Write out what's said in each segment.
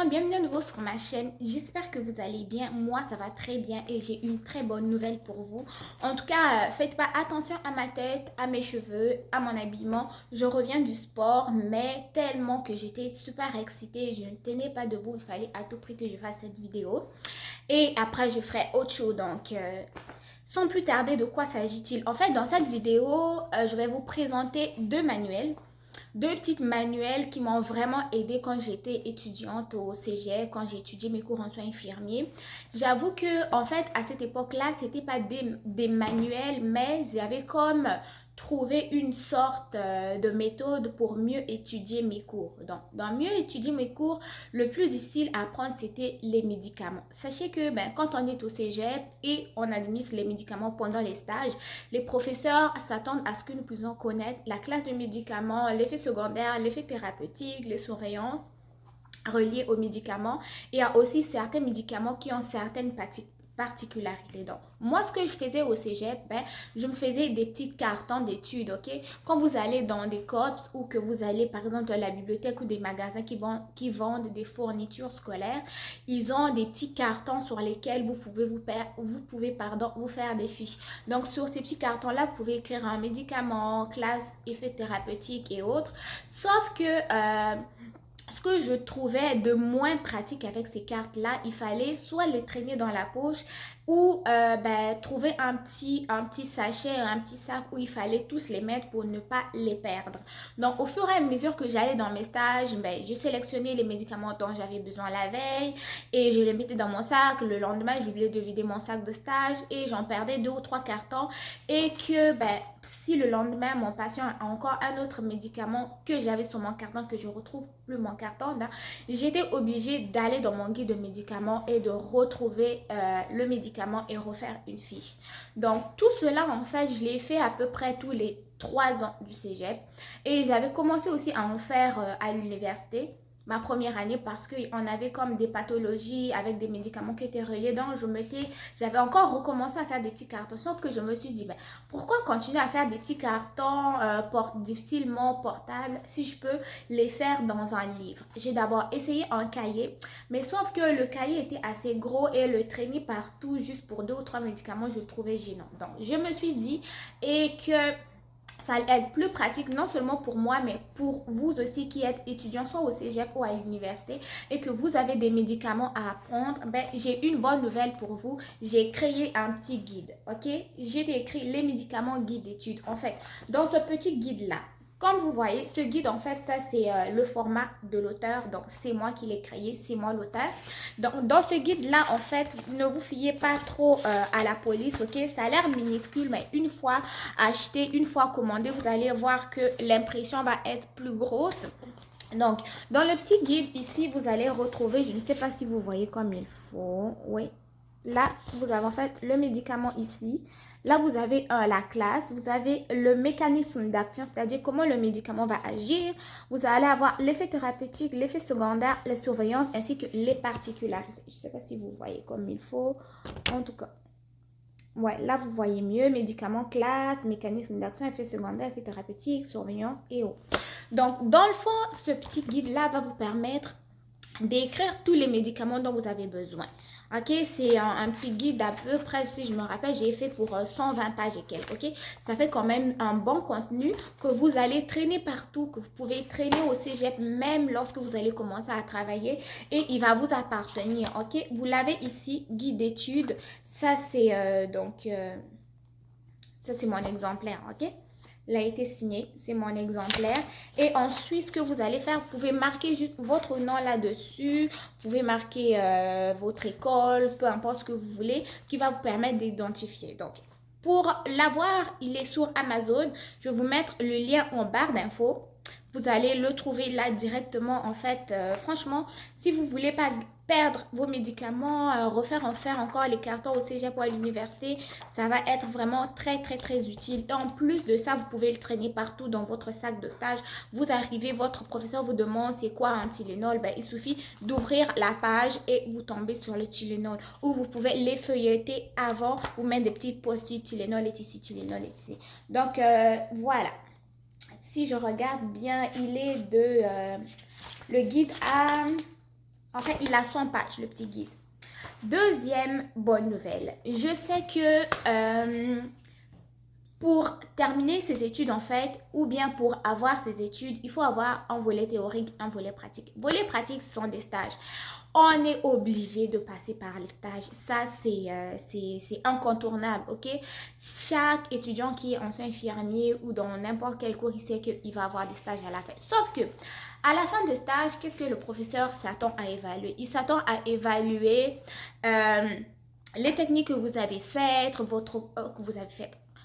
monde, bienvenue à nouveau sur ma chaîne. J'espère que vous allez bien. Moi, ça va très bien et j'ai une très bonne nouvelle pour vous. En tout cas, faites pas attention à ma tête, à mes cheveux, à mon habillement. Je reviens du sport, mais tellement que j'étais super excitée, je ne tenais pas debout. Il fallait à tout prix que je fasse cette vidéo. Et après, je ferai autre chose. Donc, sans plus tarder, de quoi s'agit-il? En fait, dans cette vidéo, je vais vous présenter deux manuels. Deux petites manuels qui m'ont vraiment aidé quand j'étais étudiante au cégep, quand j'ai étudié mes cours en soins infirmiers. J'avoue que en fait, à cette époque-là, c'était pas des manuels, mais j'avais comme trouvé une sorte de méthode pour mieux étudier mes cours. Donc, dans mieux étudier mes cours, le plus difficile à apprendre, c'était les médicaments. Sachez que quand on est au cégep et on administre les médicaments pendant les stages, les professeurs s'attendent à ce que nous puissions connaître la classe de médicaments, l'effet secondaire, l'effet thérapeutique, les surveillances reliées aux médicaments. Et il y a aussi certains médicaments qui ont certaines particularités. Donc, moi, ce que je faisais au cégep, je me faisais des petits cartons d'études, ok? Quand vous allez dans des COPS ou que vous allez, par exemple, à la bibliothèque ou des magasins qui vendent des fournitures scolaires, ils ont des petits cartons sur lesquels vous faire des fiches. Donc, sur ces petits cartons-là, vous pouvez écrire un médicament, classe, effet thérapeutique et autres. Sauf que ce que je trouvais de moins pratique avec ces cartes-là, il fallait soit les traîner dans la poche ou trouver un petit sachet, un petit sac où il fallait tous les mettre pour ne pas les perdre. Donc, au fur et à mesure que j'allais dans mes stages, je sélectionnais les médicaments dont j'avais besoin la veille et je les mettais dans mon sac. Le lendemain, j'oubliais de vider mon sac de stage et j'en perdais deux ou trois cartons et que si le lendemain, mon patient a encore un autre médicament que j'avais sur mon carton, que je retrouve plus mon carton, j'étais obligée d'aller dans mon guide de médicaments et de retrouver le médicament et refaire une fiche. Donc, tout cela, en fait, je l'ai fait à peu près tous les 3 ans du cégep. Et j'avais commencé aussi à en faire à l'université ma première année parce qu'on avait comme des pathologies avec des médicaments qui étaient reliés. Donc, j'avais encore recommencé à faire des petits cartons. Sauf que je me suis dit, pourquoi continuer à faire des petits cartons difficilement portables si je peux les faire dans un livre? J'ai d'abord essayé un cahier, mais sauf que le cahier était assez gros et le traîner partout juste pour deux ou trois médicaments, je le trouvais gênant. Donc, je me suis dit et que ça allait être plus pratique non seulement pour moi, mais pour vous aussi qui êtes étudiant, soit au cégep ou à l'université, et que vous avez des médicaments à apprendre. J'ai une bonne nouvelle pour vous. J'ai créé un petit guide, ok? J'ai écrit les médicaments guide d'études. En fait, dans ce petit guide-là, comme vous voyez, ce guide, en fait, ça, c'est le format de l'auteur. Donc, c'est moi qui l'ai créé, c'est moi l'auteur. Donc, dans ce guide-là, en fait, ne vous fiez pas trop à la police, ok? Ça a l'air minuscule, mais une fois acheté, une fois commandé, vous allez voir que l'impression va être plus grosse. Donc, dans le petit guide ici, vous allez retrouver, je ne sais pas si vous voyez comme il faut, oui. Là, vous avez en fait le médicament ici. Là, vous avez la classe, vous avez le mécanisme d'action, c'est-à-dire comment le médicament va agir. Vous allez avoir l'effet thérapeutique, l'effet secondaire, les surveillances ainsi que les particularités. Je ne sais pas si vous voyez comme il faut. En tout cas, ouais, là, vous voyez mieux. Médicaments, classe, mécanisme d'action, effet secondaire, effet thérapeutique, surveillance et autres. Donc, dans le fond, ce petit guide-là va vous permettre d'écrire tous les médicaments dont vous avez besoin. Ok, c'est un petit guide à peu près, si je me rappelle, j'ai fait pour 120 pages et quelques. Ok, ça fait quand même un bon contenu que vous allez traîner partout, que vous pouvez traîner au cégep même lorsque vous allez commencer à travailler et il va vous appartenir. Ok, vous l'avez ici, guide d'études. Ça, c'est ça, c'est mon exemplaire. Ok, il a été signé, c'est mon exemplaire. Et ensuite, ce que vous allez faire, vous pouvez marquer juste votre nom là-dessus. Vous pouvez marquer votre école, peu importe ce que vous voulez, qui va vous permettre d'identifier. Donc, pour l'avoir, il est sur Amazon. Je vais vous mettre le lien en barre d'infos. Vous allez le trouver là directement. En fait, franchement, si vous ne voulez pas perdre vos médicaments, en faire encore les cartons au cégep ou à l'université, ça va être vraiment très, très, très utile. Et en plus de ça, vous pouvez le traîner partout dans votre sac de stage. Vous arrivez, votre professeur vous demande c'est quoi un Tylenol. Il suffit d'ouvrir la page et vous tombez sur le Tylenol. Ou vous pouvez les feuilleter avant, vous mettre des petits post-it, Tylenol est ici, Tylenol est ici. Donc, voilà. Si je regarde bien, il est de le guide à En fait, il a 100 pages, le petit guide. Deuxième bonne nouvelle. Je sais que pour terminer ses études, en fait, ou bien pour avoir ses études, il faut avoir un volet théorique, un volet pratique. Volet pratique, ce sont des stages. On est obligé de passer par les stages. Ça, c'est incontournable, ok? Chaque étudiant qui est en soins infirmiers ou dans n'importe quel cours, il sait qu'il va avoir des stages à la fin. Sauf que, à la fin de stage, qu'est-ce que le professeur s'attend à évaluer? Il s'attend à évaluer les techniques que vous avez faites,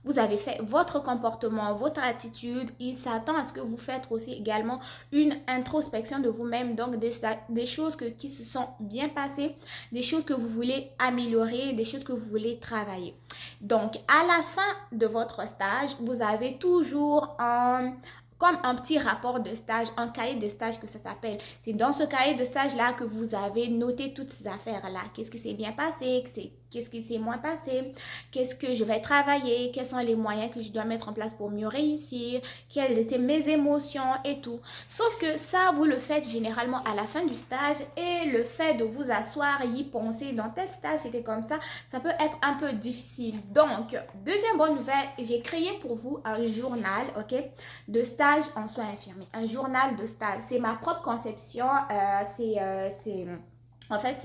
vous avez fait votre comportement, votre attitude. Il s'attend à ce que vous faites aussi également une introspection de vous-même, donc des choses qui se sont bien passées, des choses que vous voulez améliorer, des choses que vous voulez travailler. Donc, à la fin de votre stage, vous avez toujours comme un petit rapport de stage, un cahier de stage que ça s'appelle. C'est dans ce cahier de stage-là que vous avez noté toutes ces affaires-là. Qu'est-ce qui s'est bien passé? Qu'est-ce qui s'est moins passé? Qu'est-ce que je vais travailler? Quels sont les moyens que je dois mettre en place pour mieux réussir? Quelles étaient mes émotions et tout. Sauf que ça, vous le faites généralement à la fin du stage et le fait de vous asseoir, y penser dans tel stage, c'était comme ça peut être un peu difficile. Donc, deuxième bonne nouvelle, j'ai créé pour vous un journal, ok, de stage en soins infirmiers. Un journal de stage. C'est ma propre conception. En fait,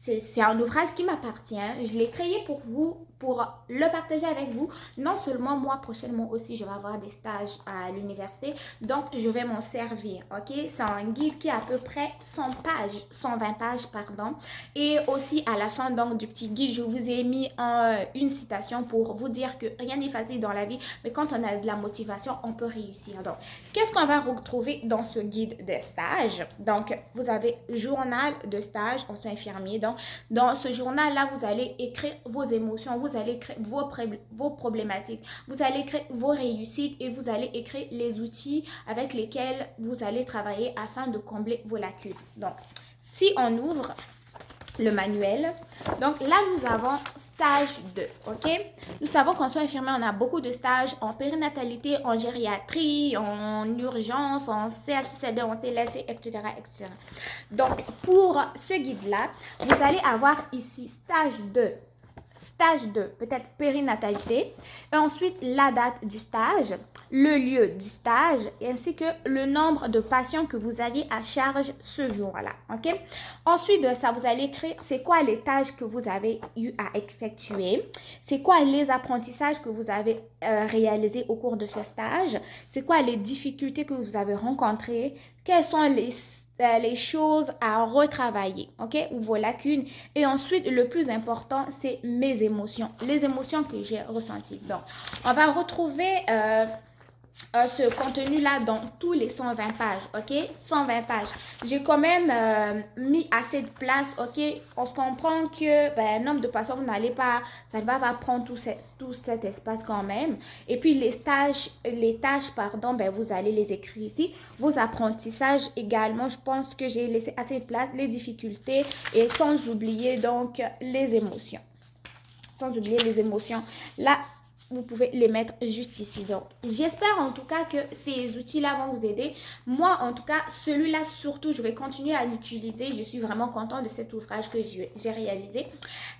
c'est un ouvrage qui m'appartient. Je l'ai créé pour vous, pour le partager avec vous. Non seulement moi, prochainement aussi, je vais avoir des stages à l'université. Donc, je vais m'en servir, ok? C'est un guide qui a à peu près 100 pages, 120 pages, pardon. Et aussi, à la fin donc, du petit guide, je vous ai mis une citation pour vous dire que rien n'est facile dans la vie, mais quand on a de la motivation, on peut réussir. Donc, qu'est-ce qu'on va retrouver dans ce guide de stage? Donc, vous avez journal de stage en soins infirmiers. Donc, dans ce journal-là, vous allez écrire vos émotions, vous allez écrire vos problématiques, vous allez écrire vos réussites et vous allez écrire les outils avec lesquels vous allez travailler afin de combler vos lacunes. Donc, si on ouvre le manuel, donc là, nous avons stage 2, ok? Nous savons qu'en soins infirmiers, on a beaucoup de stages en périnatalité, en gériatrie, en urgence, en CHCD, en CLSC, etc., etc. Donc, pour ce guide-là, vous allez avoir ici stage 2. Stage 2, peut-être périnatalité, et ensuite la date du stage, le lieu du stage, ainsi que le nombre de patients que vous aviez à charge ce jour-là, ok? Ensuite de ça, vous allez écrire c'est quoi les tâches que vous avez eu à effectuer, c'est quoi les apprentissages que vous avez réalisés au cours de ce stage, c'est quoi les difficultés que vous avez rencontrées, quelles sont les choses à retravailler, ok, ou vos lacunes. Et ensuite, le plus important, c'est mes émotions, les émotions que j'ai ressenties. Donc, on va retrouver ce contenu-là dans tous les 120 pages, ok? 120 pages. J'ai quand même mis assez de place, ok? On se comprend que ben, nombre de patients, vous n'allez pas, ça ne va pas prendre tout cet espace quand même. Et puis les tâches, pardon, ben, vous allez les écrire ici. Vos apprentissages également, je pense que j'ai laissé assez de place, les difficultés et sans oublier donc les émotions. Sans oublier les émotions. Là, vous pouvez les mettre juste ici. Donc, j'espère en tout cas que ces outils-là vont vous aider. Moi, en tout cas, celui-là surtout, je vais continuer à l'utiliser. Je suis vraiment contente de cet ouvrage que j'ai réalisé.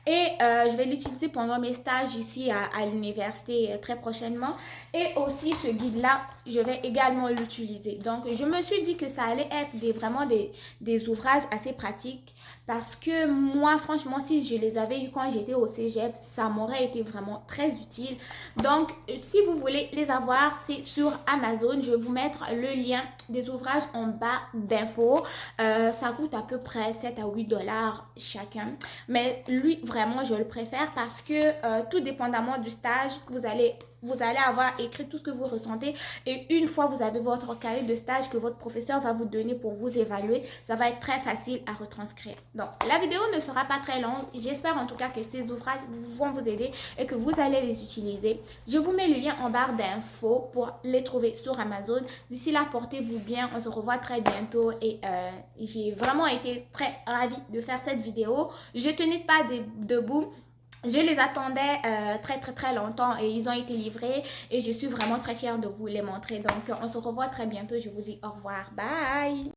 Et je vais l'utiliser pendant mes stages ici à l'université très prochainement. Et aussi, ce guide-là, je vais également l'utiliser. Donc, je me suis dit que ça allait être vraiment des ouvrages assez pratiques. Parce que moi, franchement, si je les avais eu quand j'étais au cégep, ça m'aurait été vraiment très utile. Donc, si vous voulez les avoir, c'est sur Amazon. Je vais vous mettre le lien des ouvrages en bas d'infos. Ça coûte à peu près 7 à 8 dollars chacun. Mais lui, vraiment, je le préfère parce que tout dépendamment du stage, vous allez avoir écrit tout ce que vous ressentez et une fois vous avez votre cahier de stage que votre professeur va vous donner pour vous évaluer, ça va être très facile à retranscrire. Donc, la vidéo ne sera pas très longue. J'espère en tout cas que ces ouvrages vont vous aider et que vous allez les utiliser. Je vous mets le lien en barre d'infos pour les trouver sur Amazon. D'ici là, portez-vous bien. On se revoit très bientôt et j'ai vraiment été très ravie de faire cette vidéo. Je tenais pas debout. Je les attendais très longtemps et ils ont été livrés et je suis vraiment très fière de vous les montrer. Donc, on se revoit très bientôt. Je vous dis au revoir. Bye!